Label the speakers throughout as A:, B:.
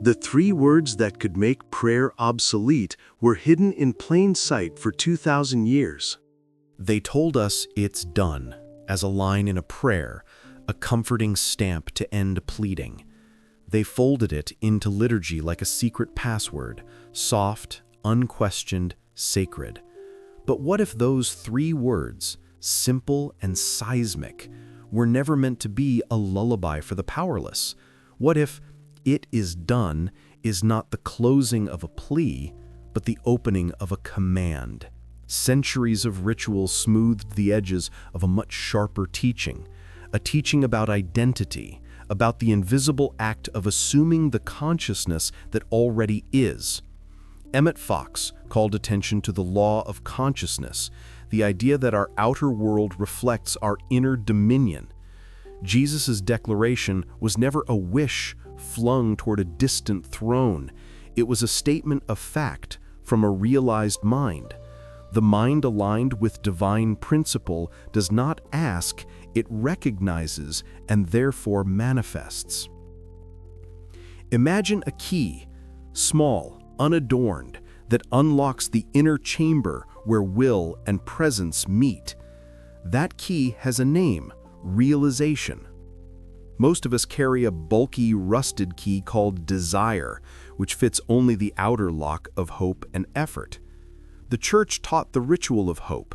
A: The three words that could make prayer obsolete were hidden in plain sight for 2,000 years.
B: They told us it's done, as a line in a prayer, a comforting stamp to end pleading. They folded it into liturgy like a secret password, soft, unquestioned, sacred. But what if those three words, simple and seismic, were never meant to be a lullaby for the powerless? What if "it is done" is not the closing of a plea, but the opening of a command? Centuries of ritual smoothed the edges of a much sharper teaching, a teaching about identity, about the invisible act of assuming the consciousness that already is. Emmet Fox called attention to the law of consciousness, the idea that our outer world reflects our inner dominion. Jesus' declaration was never a wish flung toward a distant throne. It was a statement of fact from a realized mind. The mind aligned with divine principle does not ask, it recognizes and therefore manifests. Imagine a key, small, unadorned, that unlocks the inner chamber where will and presence meet. That key has a name: realization. Most of us carry a bulky, rusted key called desire, which fits only the outer lock of hope and effort. The church taught the ritual of hope.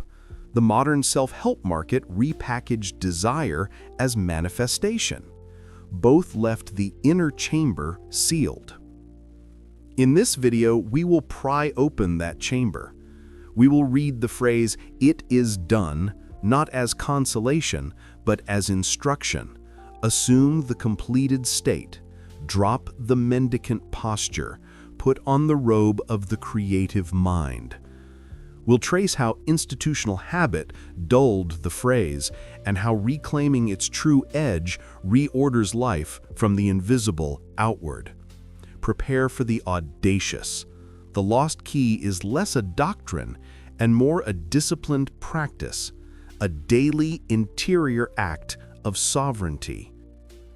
B: The modern self-help market repackaged desire as manifestation. Both left the inner chamber sealed. In this video, we will pry open that chamber. We will read the phrase, "It is done," not as consolation, but as instruction. Assume the completed state. Drop the mendicant posture. Put on the robe of the creative mind. We'll trace how institutional habit dulled the phrase and how reclaiming its true edge reorders life from the invisible outward. Prepare for the audacious. The lost key is less a doctrine and more a disciplined practice, a daily interior act of sovereignty.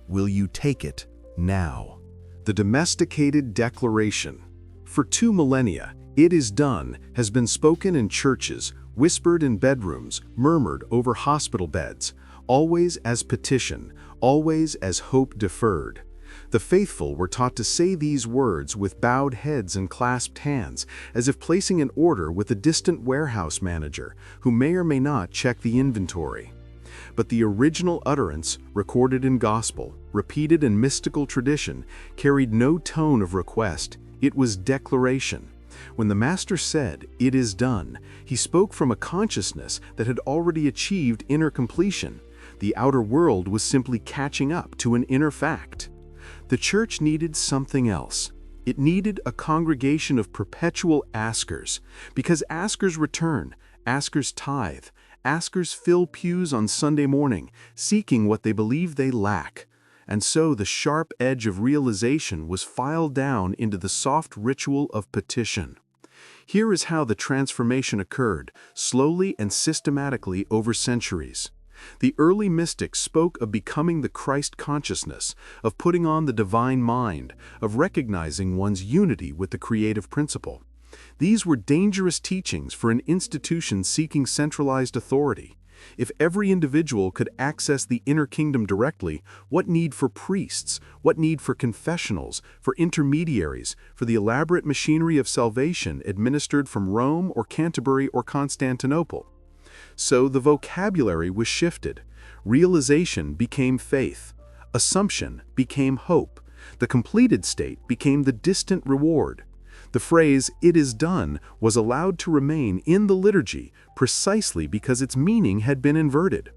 B: Will you take it now?
A: The domesticated declaration. For 2 millennia, "It is done" has been spoken in churches, whispered in bedrooms, murmured over hospital beds, always as petition, always as hope deferred. The faithful were taught to say these words with bowed heads and clasped hands, as if placing an order with a distant warehouse manager who may or may not check the inventory. But the original utterance, recorded in gospel, repeated in mystical tradition, carried no tone of request. It was declaration. When the Master said, "It is done," he spoke from a consciousness that had already achieved inner completion. The outer world was simply catching up to an inner fact. The church needed something else. It needed a congregation of perpetual askers, because askers return, askers tithe, askers fill pews on Sunday morning, seeking what they believe they lack. And so the sharp edge of realization was filed down into the soft ritual of petition. Here is how the transformation occurred, slowly and systematically over centuries. The early mystics spoke of becoming the Christ consciousness, of putting on the divine mind, of recognizing one's unity with the creative principle. These were dangerous teachings for an institution seeking centralized authority. If every individual could access the inner kingdom directly, what need for priests, what need for confessionals, for intermediaries, for the elaborate machinery of salvation administered from Rome or Canterbury or Constantinople? So the vocabulary was shifted. Realization became faith. Assumption became hope. The completed state became the distant reward. The phrase, "It is done," was allowed to remain in the liturgy precisely because its meaning had been inverted.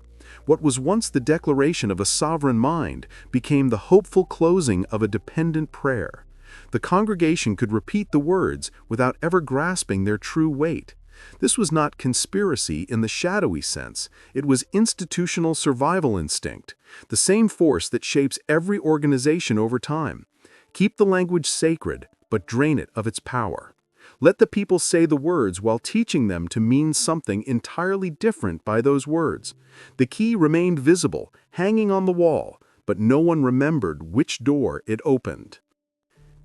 A: What was once the declaration of a sovereign mind became the hopeful closing of a dependent prayer. The congregation could repeat the words without ever grasping their true weight. This was not conspiracy in the shadowy sense. It was institutional survival instinct, the same force that shapes every organization over time. Keep the language sacred, but drain it of its power. Let the people say the words while teaching them to mean something entirely different by those words. The key remained visible, hanging on the wall, but no one remembered which door it opened.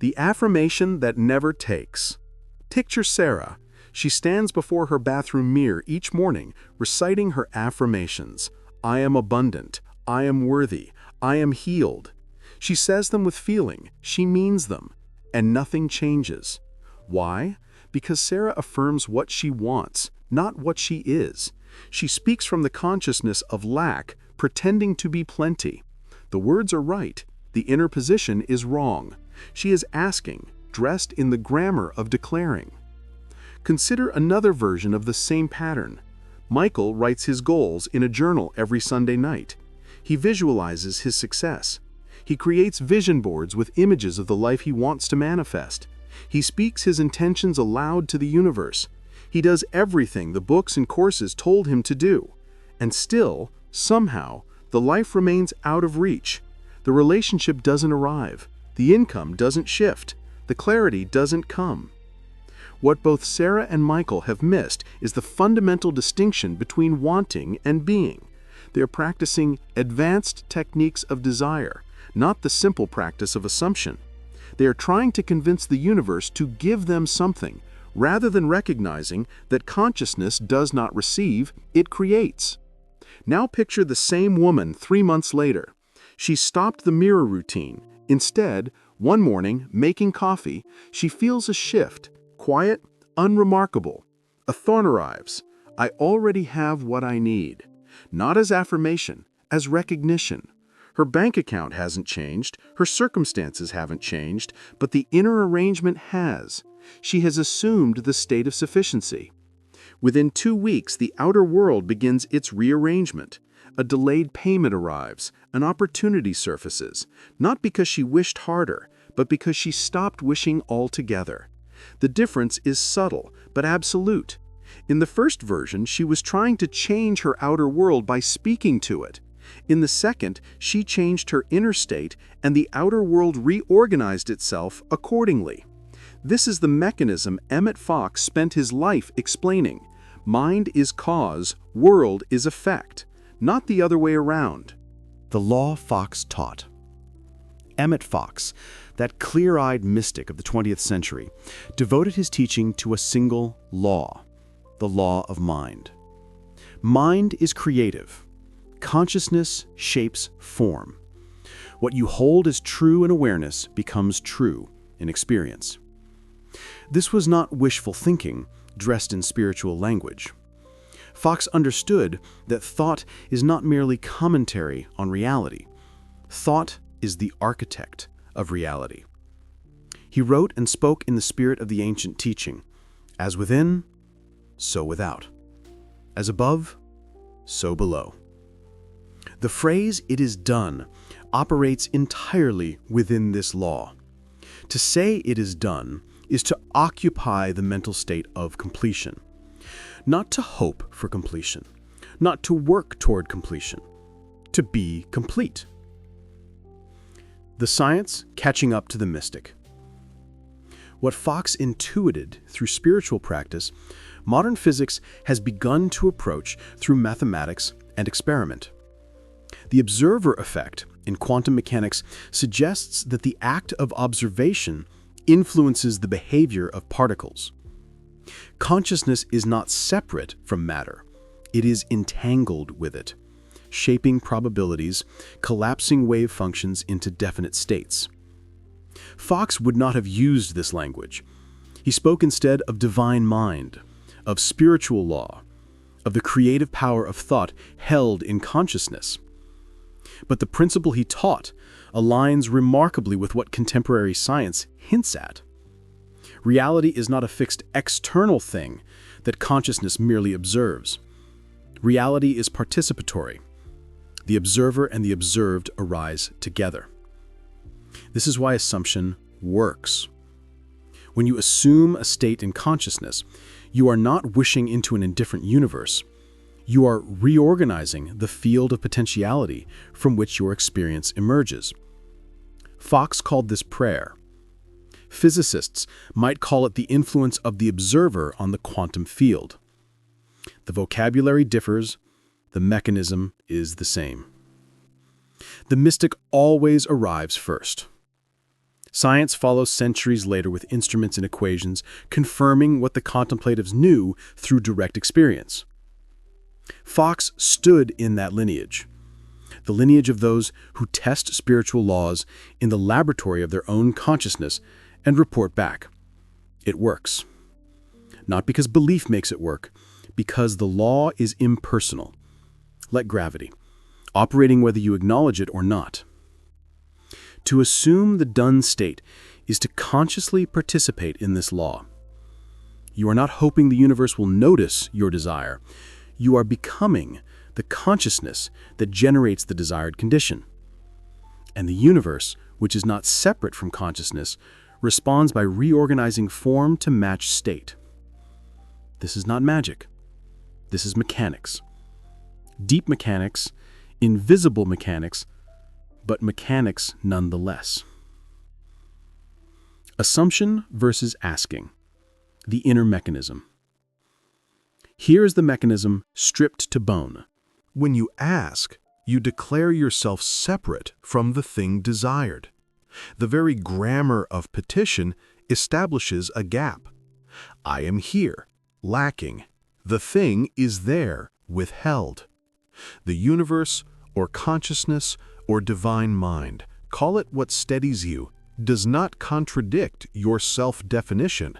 A: The affirmation that never takes. Picture Sarah. She stands before her bathroom mirror each morning, reciting her affirmations. I am abundant. I am worthy. I am healed. She says them with feeling. She means them. And nothing changes. Why? Because Sarah affirms what she wants, not what she is. She speaks from the consciousness of lack, pretending to be plenty. The words are right. The inner position is wrong. She is asking, dressed in the grammar of declaring. Consider another version of the same pattern. Michael writes his goals in a journal every Sunday night. He visualizes his success. He creates vision boards with images of the life he wants to manifest. He speaks his intentions aloud to the universe. He does everything the books and courses told him to do. And still, somehow, the life remains out of reach. The relationship doesn't arrive. The income doesn't shift. The clarity doesn't come. What both Sarah and Michael have missed is the fundamental distinction between wanting and being. They are practicing advanced techniques of desire, not the simple practice of assumption. They are trying to convince the universe to give them something, rather than recognizing that consciousness does not receive, it creates. Now picture the same woman 3 months later. She stopped the mirror routine. Instead, one morning, making coffee, she feels a shift, quiet, unremarkable. A thought arrives. I already have what I need. Not as affirmation, as recognition. Her bank account hasn't changed, her circumstances haven't changed, but the inner arrangement has. She has assumed the state of sufficiency. Within 2 weeks, the outer world begins its rearrangement. A delayed payment arrives, an opportunity surfaces, not because she wished harder, but because she stopped wishing altogether. The difference is subtle, but absolute. In the first version, she was trying to change her outer world by speaking to it. In the second, she changed her inner state, and the outer world reorganized itself accordingly. This is the mechanism Emmet Fox spent his life explaining. Mind is cause, world is effect, not the other way around.
B: The law Fox taught. Emmet Fox, that clear-eyed mystic of the 20th century, devoted his teaching to a single law, the law of mind. Mind is creative. Consciousness shapes form. What you hold as true in awareness becomes true in experience. This was not wishful thinking, dressed in spiritual language. Fox understood that thought is not merely commentary on reality. Thought is the architect of reality. He wrote and spoke in the spirit of the ancient teaching, as within, so without. As above, so below. The phrase, "it is done," operates entirely within this law. To say it is done is to occupy the mental state of completion. Not to hope for completion, not to work toward completion, to be complete. The science catching up to the mystic. What Fox intuited through spiritual practice, modern physics has begun to approach through mathematics and experiment. The observer effect in quantum mechanics suggests that the act of observation influences the behavior of particles. Consciousness is not separate from matter. It is entangled with it, shaping probabilities, collapsing wave functions into definite states. Fox would not have used this language. He spoke instead of divine mind, of spiritual law, of the creative power of thought held in consciousness. But the principle he taught aligns remarkably with what contemporary science hints at. Reality is not a fixed external thing that consciousness merely observes. Reality is participatory. The observer and the observed arise together. This is why assumption works. When you assume a state in consciousness, you are not wishing into an indifferent universe. You are reorganizing the field of potentiality from which your experience emerges. Fox called this prayer. Physicists might call it the influence of the observer on the quantum field. The vocabulary differs, the mechanism is the same. The mystic always arrives first. Science follows centuries later with instruments and equations, confirming what the contemplatives knew through direct experience. Fox stood in that lineage, the lineage of those who test spiritual laws in the laboratory of their own consciousness and report back. It works. Not because belief makes it work, because the law is impersonal, like gravity, operating whether you acknowledge it or not. To assume the done state is to consciously participate in this law. You are not hoping the universe will notice your desire. You are becoming the consciousness that generates the desired condition. And the universe, which is not separate from consciousness, responds by reorganizing form to match state. This is not magic. This is mechanics. Deep mechanics, invisible mechanics, but mechanics nonetheless. Assumption versus asking. The inner mechanism. Here is the mechanism stripped to bone.
A: When you ask, you declare yourself separate from the thing desired. The very grammar of petition establishes a gap. I am here, lacking. The thing is there, withheld. The universe, or consciousness, or divine mind, call it what steadies you, does not contradict your self-definition.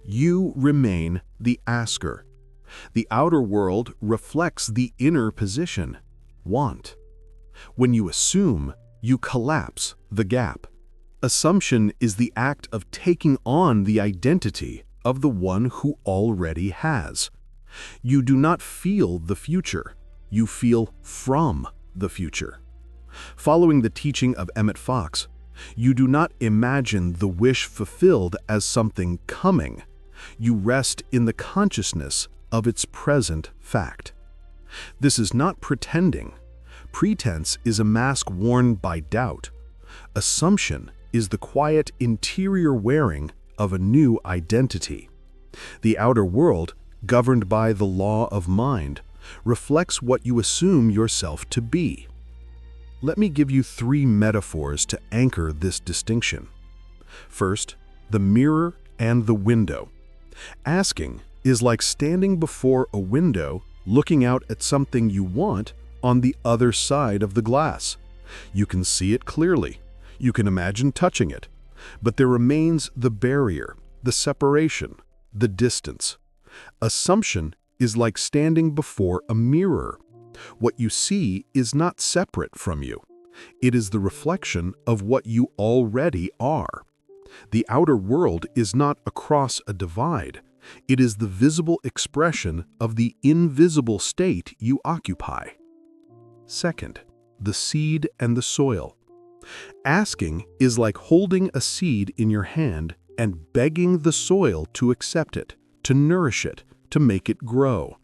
A: You remain the asker. The outer world reflects the inner position, want. When you assume, you collapse the gap. Assumption is the act of taking on the identity of the one who already has. You do not feel the future. You feel from the future. Following the teaching of Emmet Fox, you do not imagine the wish fulfilled as something coming. You rest in the consciousness of its present fact. This is not pretending. Pretense is a mask worn by doubt. Assumption is the quiet interior wearing of a new identity. The outer world, governed by the law of mind, reflects what you assume yourself to be. Let me give you 3 metaphors to anchor this distinction. First, the mirror and the window. Asking is like standing before a window, looking out at something you want on the other side of the glass. You can see it clearly. You can imagine touching it. But there remains the barrier, the separation, the distance. Assumption is like standing before a mirror. What you see is not separate from you. It is the reflection of what you already are. The outer world is not across a divide. It is the visible expression of the invisible state you occupy. Second, the seed and the soil. Asking is like holding a seed in your hand and begging the soil to accept it, to nourish it, to make it grow.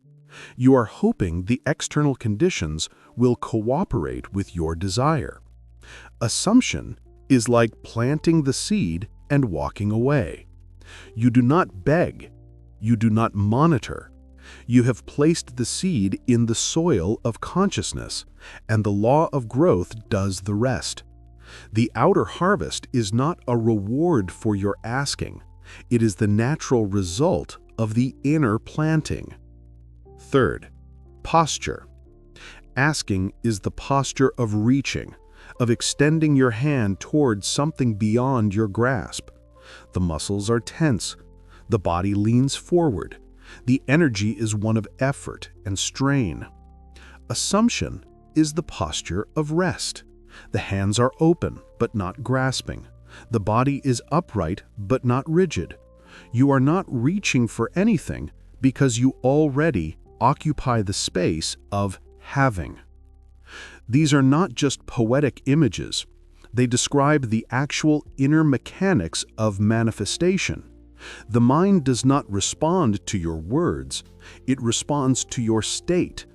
A: You are hoping the external conditions will cooperate with your desire. Assumption is like planting the seed and walking away. You do not beg. You do not monitor. You have placed the seed in the soil of consciousness, and the law of growth does the rest. The outer harvest is not a reward for your asking. It is the natural result of the inner planting. Third, posture. Asking is the posture of reaching, of extending your hand towards something beyond your grasp. The muscles are tense. The body leans forward. The energy is one of effort and strain. Assumption is the posture of rest. The hands are open, but not grasping. The body is upright, but not rigid. You are not reaching for anything because you already occupy the space of having. These are not just poetic images. They describe the actual inner mechanics of manifestation. The mind does not respond to your words. It responds to your state.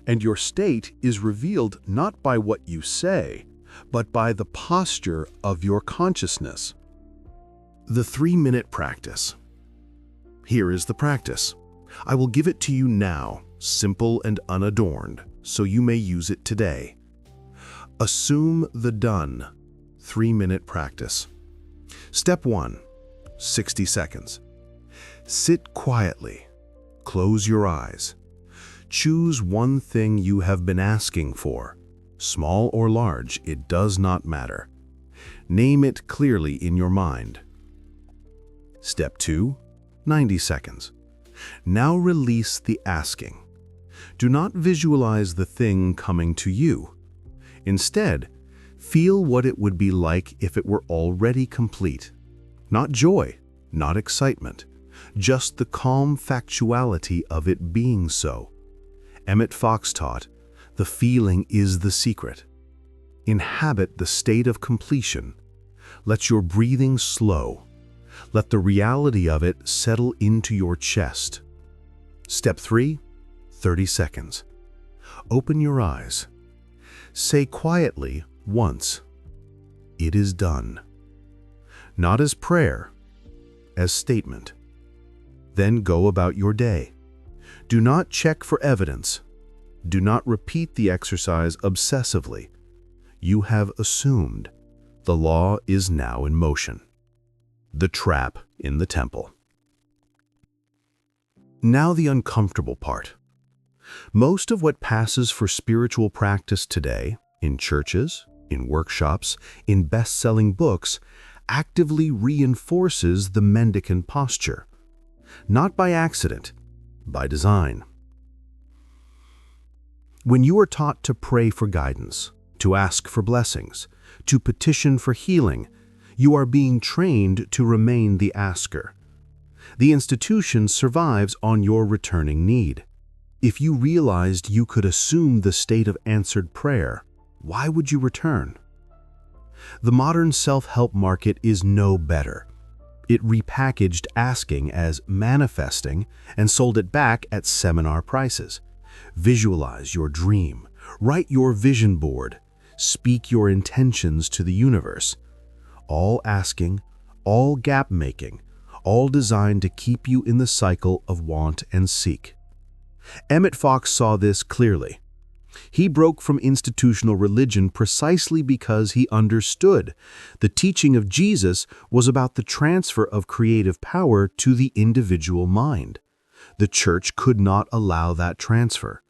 A: And your state is revealed not by what you say, but by the posture of your consciousness. The 3-minute practice. Here is the practice. I will give it to you now, simple and unadorned, so you may use it today. Assume the done. 3-minute practice. Step 1. 60 seconds. Sit quietly. Close your eyes. Choose one thing you have been asking for. Small or large, it does not matter. Name it clearly in your mind. Step 2. 90 seconds. Now release the asking. Do not visualize the thing coming to you. Instead, feel what it would be like if it were already complete. Not joy, not excitement, just the calm factuality of it being so. Emmet Fox taught, the feeling is the secret. Inhabit the state of completion. Let your breathing slow. Let the reality of it settle into your chest. Step 3. 30 seconds. Open your eyes. Say quietly once, "It is done." Not as prayer, as statement. Then go about your day. Do not check for evidence. Do not repeat the exercise obsessively. You have assumed. The law is now in motion. The trap in the temple. Now the uncomfortable part. Most of what passes for spiritual practice today, in churches, in workshops, in best-selling books, actively reinforces the mendicant posture. Not by accident, by design. When you are taught to pray for guidance, to ask for blessings, to petition for healing, you are being trained to remain the asker. The institution survives on your returning need. If you realized you could assume the state of answered prayer, why would you return? The modern self-help market is no better. It repackaged asking as manifesting and sold it back at seminar prices. Visualize your dream, write your vision board, speak your intentions to the universe. All asking, all gap-making, all designed to keep you in the cycle of want and seek. Emmet Fox saw this clearly. He broke from institutional religion precisely because he understood the teaching of Jesus was about the transfer of creative power to the individual mind. The church could not allow that transfer.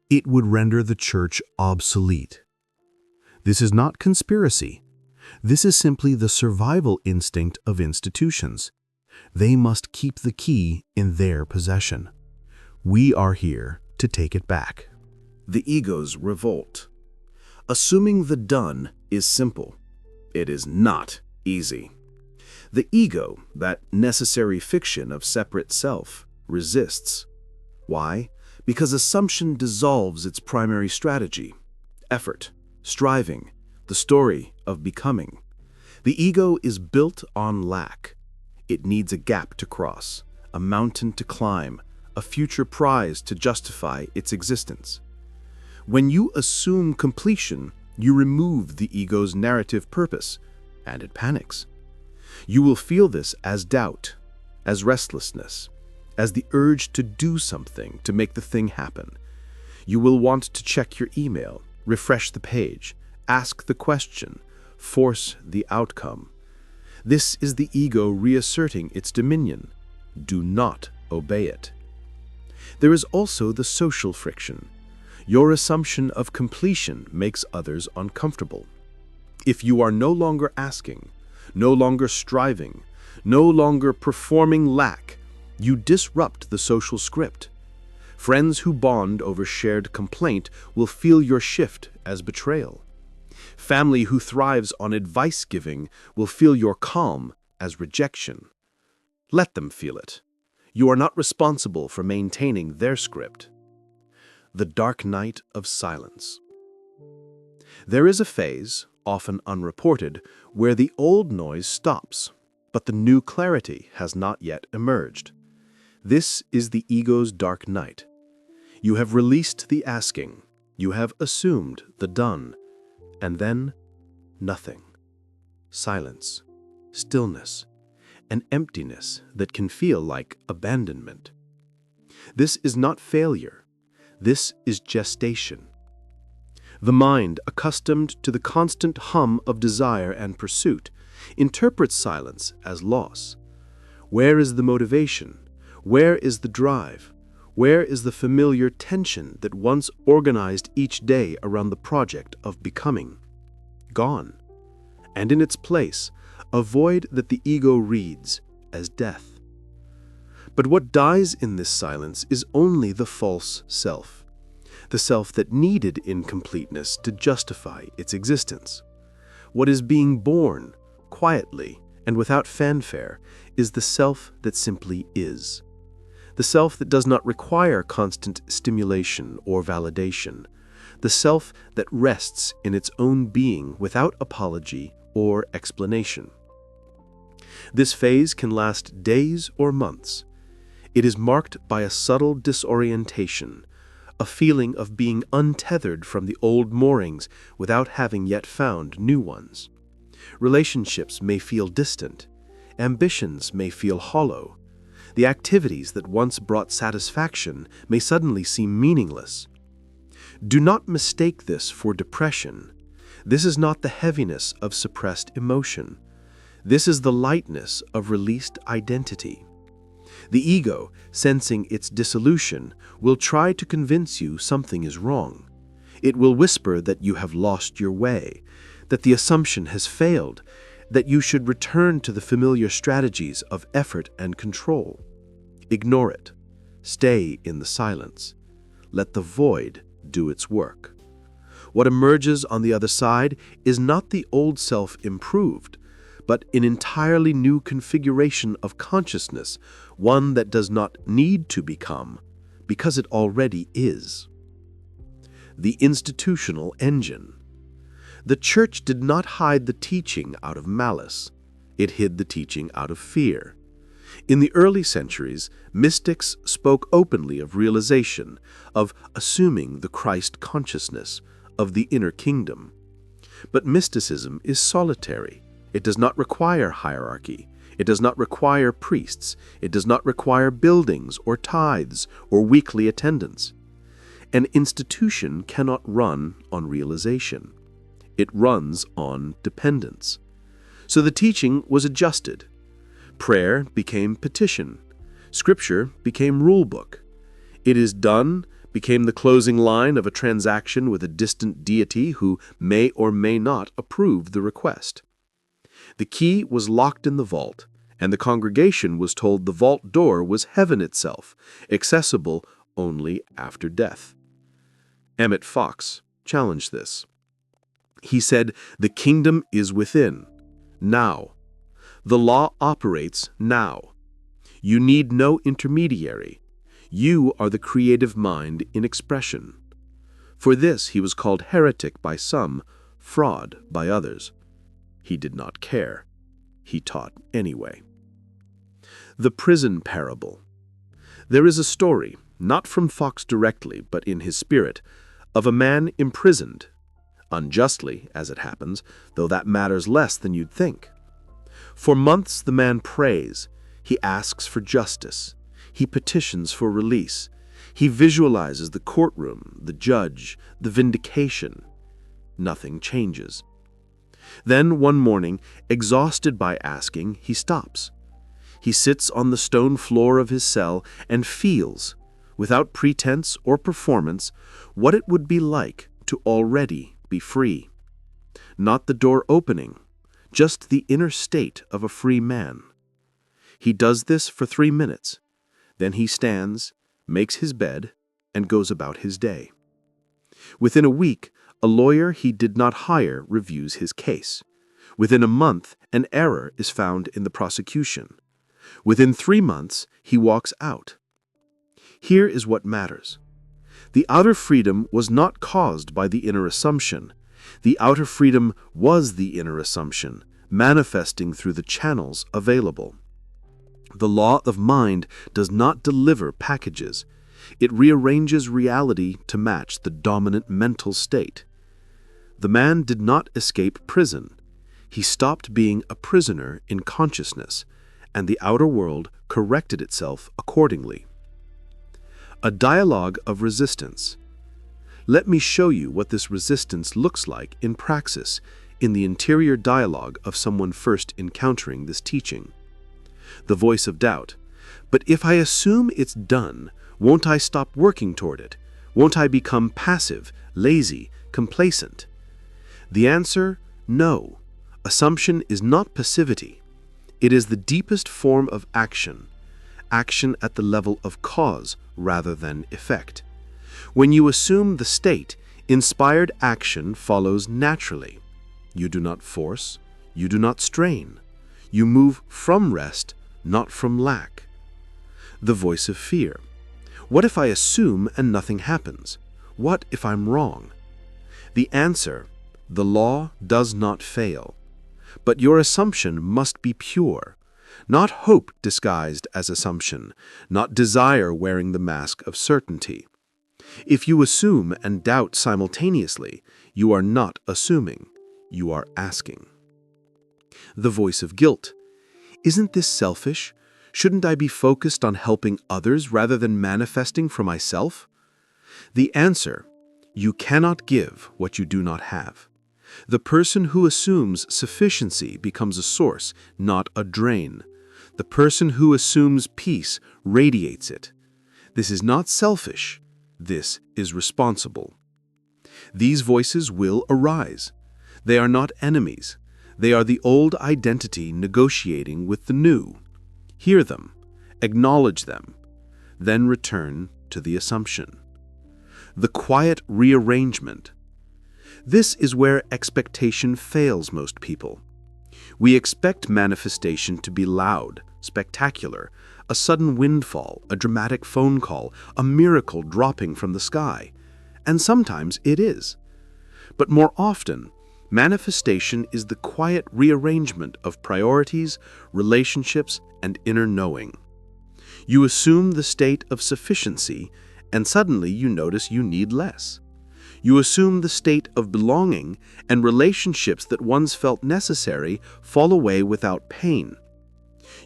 A: It would render the church obsolete. This is not conspiracy. This is simply the survival instinct of institutions. They must keep the key in their possession. We are here to take it back. The ego's revolt. Assuming the done is simple. It is not easy. The ego, that necessary fiction of separate self, resists. Why? Because assumption dissolves its primary strategy. Effort, striving, the story of becoming. The ego is built on lack. It needs a gap to cross, a mountain to climb, a future prize to justify its existence. When you assume completion, you remove the ego's narrative purpose, and it panics. You will feel this as doubt, as restlessness, as the urge to do something to make the thing happen. You will want to check your email, refresh the page, ask the question, force the outcome. This is the ego reasserting its dominion. Do not obey it. There is also the social friction. Your assumption of completion makes others uncomfortable. If you are no longer asking, no longer striving, no longer performing lack, you disrupt the social script. Friends who bond over shared complaint will feel your shift as betrayal. Family who thrives on advice giving will feel your calm as rejection. Let them feel it. You are not responsible for maintaining their script. The dark night of silence. There is a phase, often unreported, where the old noise stops, but the new clarity has not yet emerged. This is the ego's dark night. You have released the asking, you have assumed the done, and then nothing. Silence, stillness, an emptiness that can feel like abandonment. This is not failure. This is gestation. The mind, accustomed to the constant hum of desire and pursuit,
B: interprets silence as loss. Where is the motivation? Where is the drive? Where is the familiar tension that once organized each day around the project of becoming? Gone. And in its place, a void that the ego reads as death. But what dies in this silence is only the false self, the self that needed incompleteness to justify its existence. What is being born, quietly and without fanfare, is the self that simply is. The self that does not require constant stimulation or validation. The self that rests in its own being without apology or explanation. This phase can last days or months. It is marked by a subtle disorientation, a feeling of being untethered from the old moorings without having yet found new ones. Relationships may feel distant. Ambitions may feel hollow. The activities that once brought satisfaction may suddenly seem meaningless. Do not mistake this for depression. This is not the heaviness of suppressed emotion. This is the lightness of released identity. The ego, sensing its dissolution, will try to convince you something is wrong. It will whisper that you have lost your way, that the assumption has failed, that you should return to the familiar strategies of effort and control. Ignore it. Stay in the silence. Let the void do its work. What emerges on the other side is not the old self improved, but an entirely new configuration of consciousness, one that does not need to become, because it already is. The institutional engine. The church did not hide the teaching out of malice. It hid the teaching out of fear. In the early centuries, mystics spoke openly of realization, of assuming the Christ consciousness, of the inner kingdom. But mysticism is solitary. It does not require hierarchy. It does not require priests. It does not require buildings or tithes or weekly attendance. An institution cannot run on realization. It runs on dependence. So the teaching was adjusted. Prayer became petition. Scripture became rulebook. It is done became the closing line of a transaction with a distant deity who may or may not approve the request. The key was locked in the vault, and the congregation was told the vault door was heaven itself, accessible only after death. Emmet Fox challenged this. He said, "The kingdom is within, now. The law operates now. You need no intermediary. You are the creative mind in expression." For this he was called heretic by some, fraud by others. He did not care. He taught anyway. The prison parable. There is a story, not from Fox directly, but in his spirit, of a man imprisoned, unjustly, as it happens, though that matters less than you'd think. For months the man prays. He asks for justice. He petitions for release. He visualizes the courtroom, the judge, the vindication. Nothing changes. Then one morning, exhausted by asking, he stops. He sits on the stone floor of his cell and feels, without pretense or performance, what it would be like to already be free. Not the door opening, just the inner state of a free man. He does this for 3 minutes. Then he stands, makes his bed, and goes about his day. Within a week, a lawyer he did not hire reviews his case. Within a month, an error is found in the prosecution. Within 3 months, he walks out. Here is what matters. The outer freedom was not caused by the inner assumption. The outer freedom was the inner assumption, manifesting through the channels available. The law of mind does not deliver packages. It rearranges reality to match the dominant mental state. The man did not escape prison. He stopped being a prisoner in consciousness, and the outer world corrected itself accordingly. A dialogue of resistance. Let me show you what this resistance looks like in praxis, in the interior dialogue of someone first encountering this teaching. The voice of doubt. But if I assume it's done, won't I stop working toward it? Won't I become passive, lazy, complacent? The answer, no. Assumption is not passivity. It is the deepest form of action. Action at the level of cause rather than effect. When you assume the state, inspired action follows naturally. You do not force, you do not strain. You move from rest, not from lack. The voice of fear. What if I assume and nothing happens? What if I'm wrong? The answer, the law does not fail. But your assumption must be pure. Not hope disguised as assumption, not desire wearing the mask of certainty. If you assume and doubt simultaneously, you are not assuming, you are asking. The voice of guilt. Isn't this selfish? Shouldn't I be focused on helping others rather than manifesting for myself? The answer, you cannot give what you do not have. The person who assumes sufficiency becomes a source, not a drain. The person who assumes peace radiates it. This is not selfish. This is responsible. These voices will arise. They are not enemies. They are the old identity negotiating with the new. Hear them, acknowledge them, then return to the assumption. The quiet rearrangement. This is where expectation fails most people. We expect manifestation to be loud, spectacular, a sudden windfall, a dramatic phone call, a miracle dropping from the sky. And sometimes it is. But more often, manifestation is the quiet rearrangement of priorities, relationships, and inner knowing. You assume the state of sufficiency, and suddenly you notice you need less. You assume the state of belonging, and relationships that once felt necessary fall away without pain.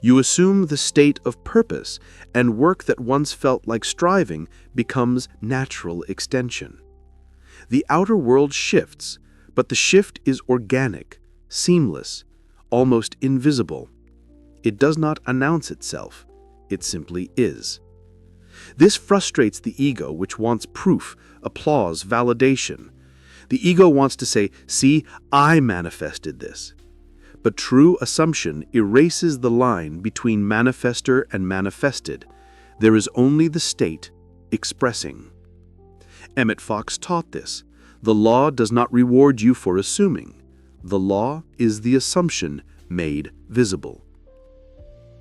B: You assume the state of purpose, and work that once felt like striving becomes natural extension. The outer world shifts, but the shift is organic, seamless, almost invisible. It does not announce itself, it simply is. This frustrates the ego, which wants proof, applause, validation. The ego wants to say, see, I manifested this. But true assumption erases the line between manifester and manifested. There is only the state expressing. Emmet Fox taught this. The law does not reward you for assuming. The law is the assumption made visible.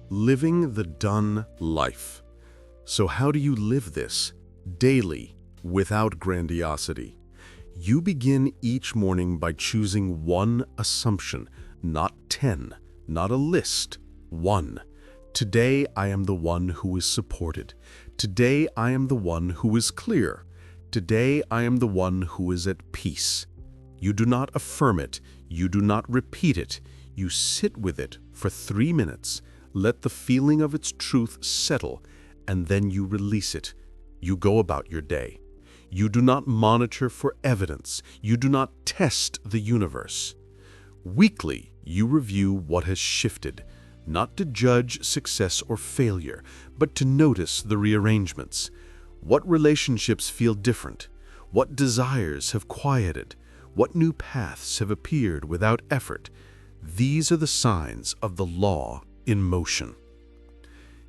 A: Living the done life. So how do you live this? Daily, without grandiosity. You begin each morning by choosing one assumption, not 10, not a list, one. Today I am the one who is supported. Today I am the one who is clear. Today I am the one who is at peace. You do not affirm it. You do not repeat it. You sit with it for 3 minutes. Let the feeling of its truth settle, and then you release it. You go about your day. You do not monitor for evidence. You do not test the universe. Weekly, you review what has shifted, not to judge success or failure, but to notice the rearrangements. What relationships feel different? What desires have quieted? What new paths have appeared without effort? These are the signs of the law in motion.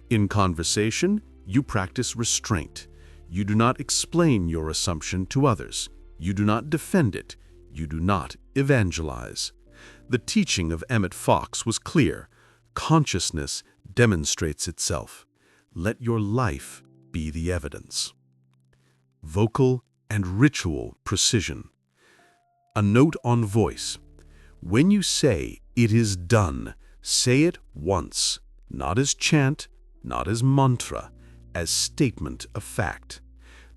A: In conversation, you practice restraint. You do not explain your assumption to others. You do not defend it. You do not evangelize. The teaching of Emmet Fox was clear. Consciousness demonstrates itself. Let your life be the evidence. Vocal and ritual precision. A note on voice. When you say, "It is done," say it once, not as chant, not as mantra, as statement of fact.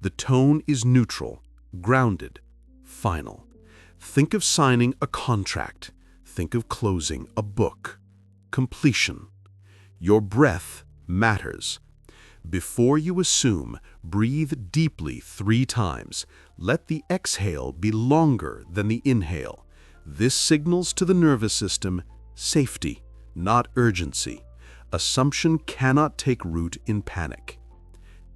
A: The tone is neutral, grounded, final. Think of signing a contract. Think of closing a book. Completion. Your breath matters. Before you assume, breathe deeply 3 times. Let the exhale be longer than the inhale.
B: This signals to the nervous system safety, not urgency. Assumption cannot take root in panic.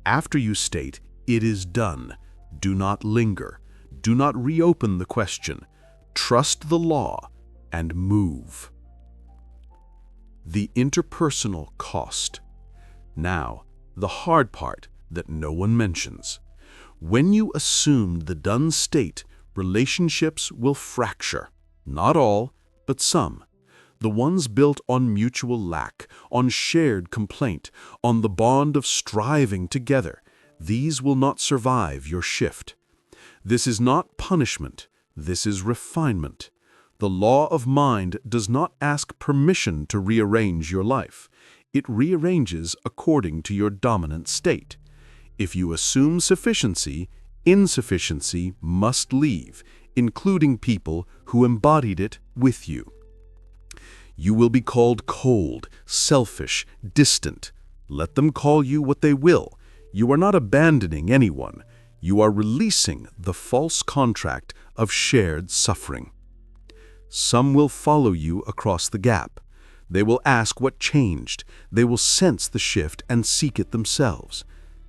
B: After you state, "It is done," do not linger. Do not reopen the question. Trust the law and move. The interpersonal cost. Now, the hard part that no one mentions. When you assume the done state, relationships will fracture. Not all, but some. The ones built on mutual lack, on shared complaint, on the bond of striving together. These will not survive your shift. This is not punishment. This is refinement. The law of mind does not ask permission to rearrange your life. It rearranges according to your dominant state. If you assume sufficiency, insufficiency must leave, including people who embodied it with you. You will be called cold, selfish, distant. Let them call you what they will. You are not abandoning anyone. You are releasing the false contract of shared suffering. Some will follow you across the gap. They will ask what changed. They will sense the shift and seek it themselves.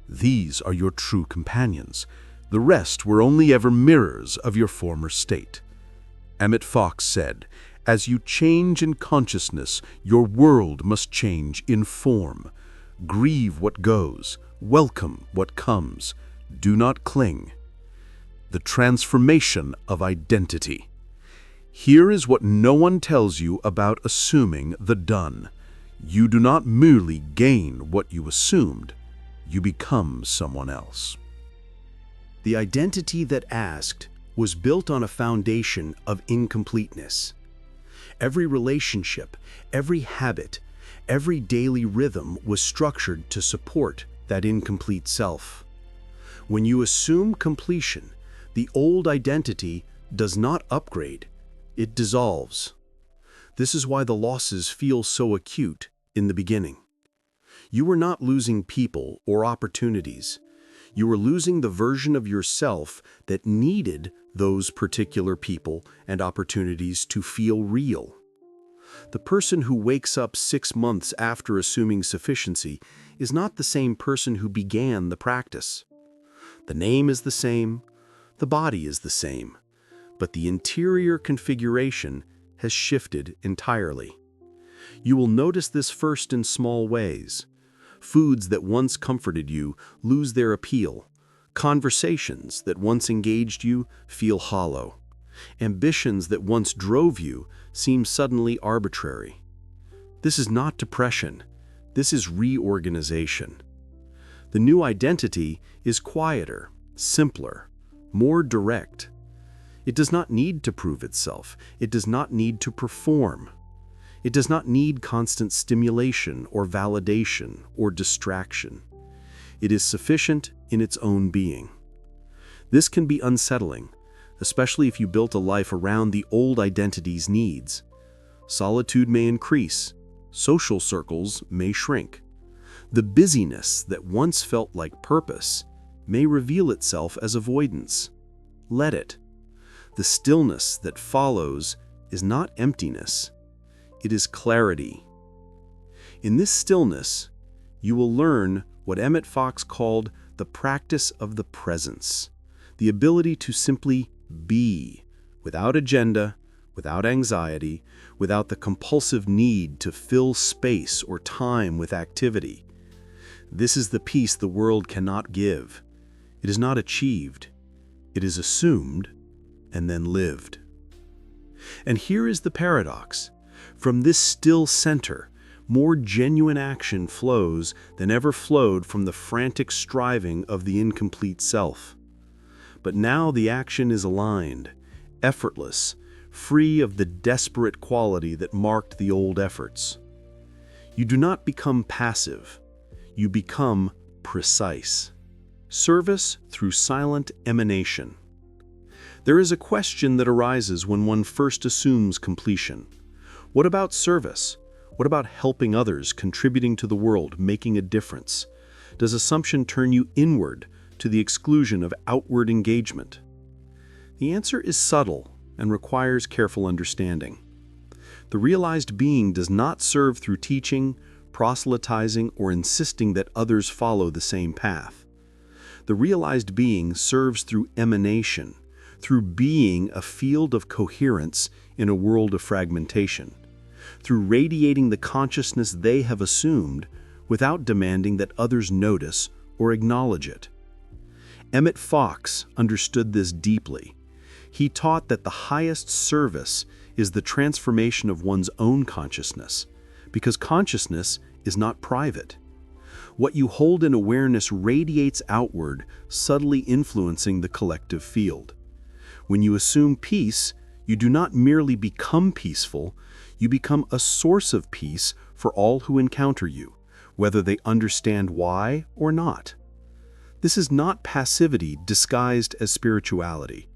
B: These are your true companions. The rest were only ever mirrors of your former state. Emmet Fox said, "As you change in consciousness, your world must change in form. Grieve what goes, welcome what comes. Do not cling." The transformation of identity. Here is what no one tells you about assuming the done. You do not merely gain what you assumed. You become someone else. The identity that asked was built on a foundation of incompleteness. Every relationship, every habit, every daily rhythm was structured to support that incomplete self. When you assume completion, the old identity does not upgrade, it dissolves. This is why the losses feel so acute in the beginning. You were not losing people or opportunities. You were losing the version of yourself that needed those particular people and opportunities to feel real. The person who wakes up 6 months after assuming sufficiency is not the same person who began the practice. The name is the same, the body is the same, but the interior configuration has shifted entirely. You will notice this first in small ways. Foods that once comforted you lose their appeal. Conversations that once engaged you feel hollow. Ambitions that once drove you seem suddenly arbitrary. This is not depression. This is reorganization. The new identity is quieter, simpler, more direct. It does not need to prove itself. It does not need to perform. It does not need constant stimulation or validation or distraction. It is sufficient in its own being. This can be unsettling, especially if you built a life around the old identity's needs. Solitude may increase. Social circles may shrink. The busyness that once felt like purpose may reveal itself as avoidance. Let it. The stillness that follows is not emptiness. It is clarity. In this stillness, you will learn what Emmet Fox called the practice of the presence, the ability to simply be, without agenda, without anxiety, without the compulsive need to fill space or time with activity. This is the peace the world cannot give. It is not achieved. It is assumed and then lived. And here is the paradox. From this still center, more genuine action flows than ever flowed from the frantic striving of the incomplete self. But now the action is aligned, effortless, free of the desperate quality that marked the old efforts. You do not become passive. You become precise. Service through silent emanation. There is a question that arises when one first assumes completion. What about service? What about helping others, contributing to the world, making a difference? Does assumption turn you inward to the exclusion of outward engagement? The answer is subtle and requires careful understanding. The realized being does not serve through teaching, proselytizing, or insisting that others follow the same path. The realized being serves through emanation, through being a field of coherence in a world of fragmentation, through radiating the consciousness they have assumed without demanding that others notice or acknowledge it. Emmet Fox understood this deeply. He taught that the highest service is the transformation of one's own consciousness, because consciousness is not private. What you hold in awareness radiates outward, subtly influencing the collective field. When you assume peace, you do not merely become peaceful, you become a source of peace for all who encounter you, whether they understand why or not. This is not passivity disguised as spirituality.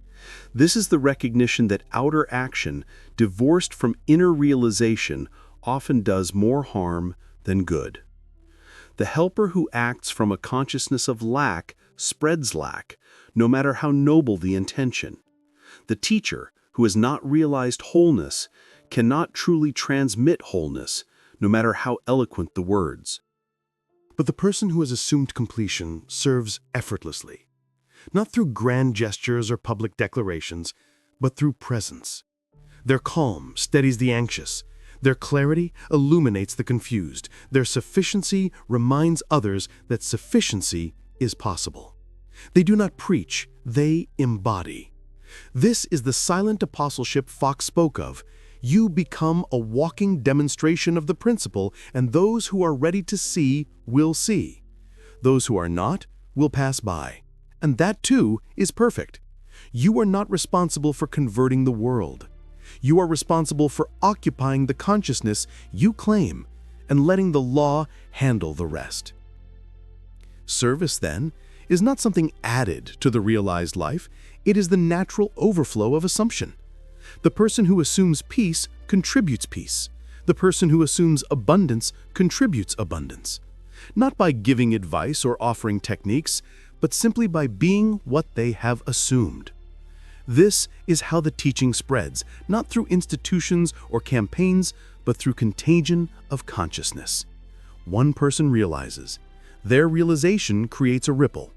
B: This is the recognition that outer action, divorced from inner realization, often does more harm than good. The helper who acts from a consciousness of lack spreads lack, no matter how noble the intention. The teacher, who has not realized wholeness, cannot truly transmit wholeness, no matter how eloquent the words.
A: But the person who has assumed completion serves effortlessly, not through grand gestures or public declarations, but through presence. Their calm steadies the anxious. Their clarity illuminates the confused. Their sufficiency reminds others that sufficiency is possible. They do not preach, they embody. This is the silent apostleship Fox spoke of. You become a walking demonstration of the principle, and those who are ready to see will see. Those who are not will pass by. And that too is perfect. You are not responsible for converting the world. You are responsible for occupying the consciousness you claim and letting the law handle the rest. Service, then, is not something added to the realized life. It is the natural overflow of assumption. The person who assumes peace contributes peace. The person who assumes abundance contributes abundance. Not by giving advice or offering techniques, but simply by being what they have assumed. This is how the teaching spreads, not through institutions or campaigns, but through contagion of consciousness. One person realizes. Their realization creates a ripple.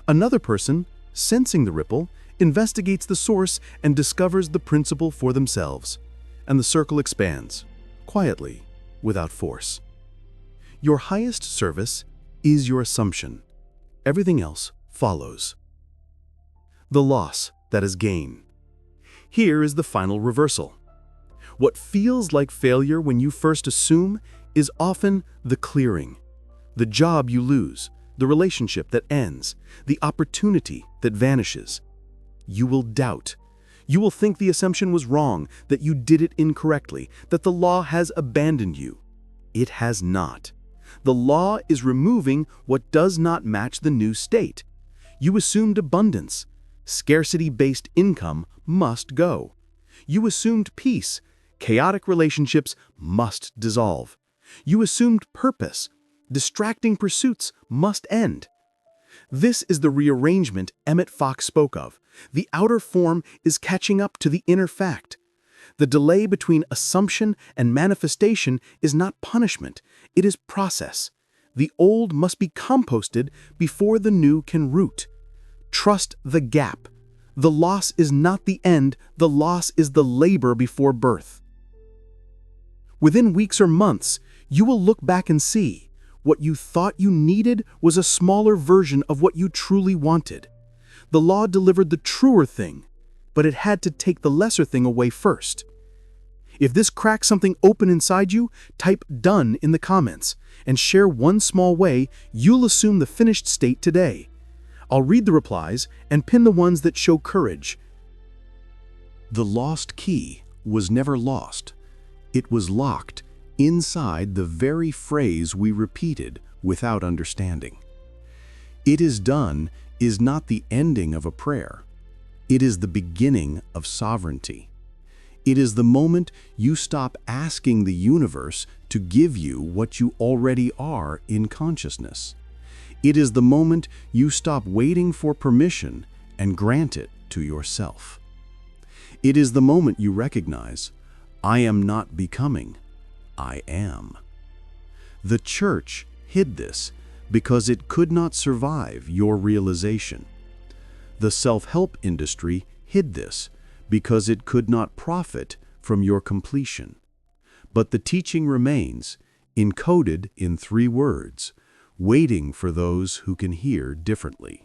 A: Another person, sensing the ripple, investigates the source and discovers the principle for themselves. And the circle expands, quietly, without force. Your highest service is your assumption. Everything else follows. The loss that is gain. Here is the final reversal. What feels like failure when you first assume is often the clearing, the job you lose, the relationship that ends, the opportunity that vanishes. You will doubt. You will think the assumption was wrong, that you did it incorrectly, that the law has abandoned you. It has not. The law is removing what does not match the new state. You assumed abundance. Scarcity-based income must go. You assumed peace. Chaotic relationships must dissolve. You assumed purpose. Distracting pursuits must end. This is the rearrangement Emmet Fox spoke of. The outer form is catching up to the inner fact. The delay between assumption and manifestation is not punishment, it is process. The old must be composted before the new can root. Trust the gap. The loss is not the end, the loss is the labor before birth. Within weeks or months, you will look back and see what you thought you needed was a smaller version of what you truly wanted. The law delivered the truer thing, but it had to take the lesser thing away first. If this cracks something open inside you, type "done" in the comments and share one small way you'll assume the finished state today. I'll read the replies and pin the ones that show courage. The lost key was never lost. It was locked inside the very phrase we repeated without understanding. "It is done" is not the ending of a prayer. It is the beginning of sovereignty. It is the moment you stop asking the universe to give you what you already are in consciousness. It is the moment you stop waiting for permission and grant it to yourself.
B: It is the moment you recognize, I am not becoming, I am. The church hid this because it could not survive your realization. The self-help industry hid this because it could not profit from your completion. But the teaching remains, encoded in 3 words, waiting for those who can hear differently.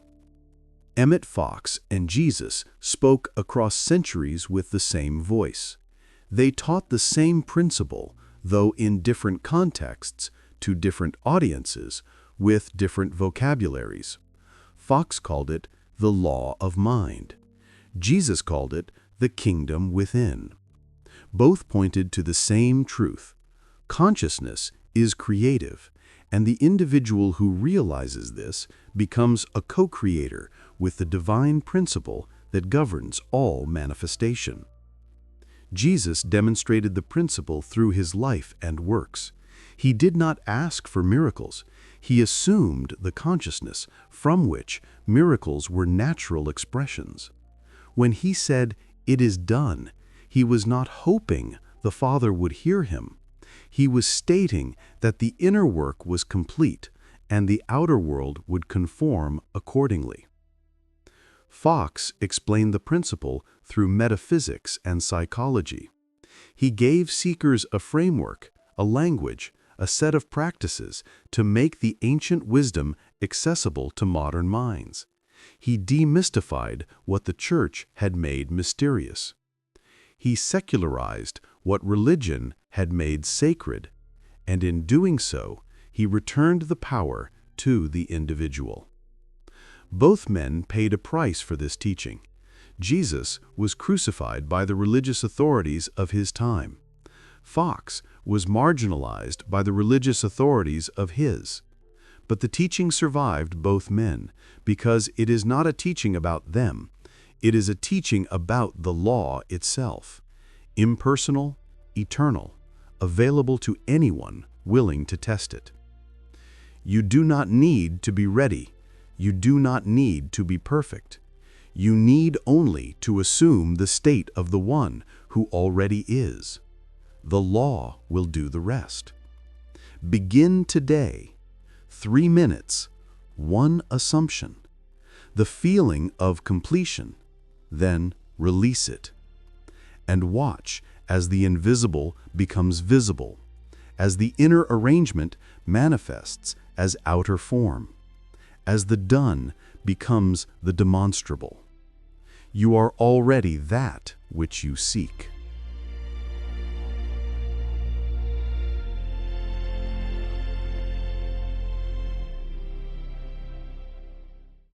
B: Emmet Fox and Jesus spoke across centuries with the same voice. They taught the same principle, though in different contexts, to different audiences, with different vocabularies. Fox called it the law of mind. Jesus called it the kingdom within. Both pointed to the same truth. Consciousness is creative, and the individual who realizes this becomes a co-creator with the divine principle that governs all manifestation. Jesus demonstrated the principle through his life and works. He did not ask for miracles. He assumed the consciousness from which miracles were natural expressions. When he said, "It is done," he was not hoping the Father would hear him. He was stating that the inner work was complete and the outer world would conform accordingly. Fox explained the principle through metaphysics and psychology. He gave seekers a framework, a language, a set of practices to make the ancient wisdom accessible to modern minds. He demystified what the church had made mysterious. He secularized what religion had made sacred, and in doing so, he returned the power to the individual. Both men paid a price for this teaching. Jesus was crucified by the religious authorities of his time. Fox was marginalized by the religious authorities of his. But the teaching survived both men because it is not a teaching about them. It is a teaching about the law itself, impersonal, eternal, available to anyone willing to test it. You do not need to be ready. You do not need to be perfect. You need only to assume the state of the one who already is. The law will do the rest. Begin today. 3 minutes, 1 assumption, the feeling of completion, then release it. And watch as the invisible becomes visible, as the inner arrangement manifests as outer form, as the done becomes the demonstrable. You are already that which you seek.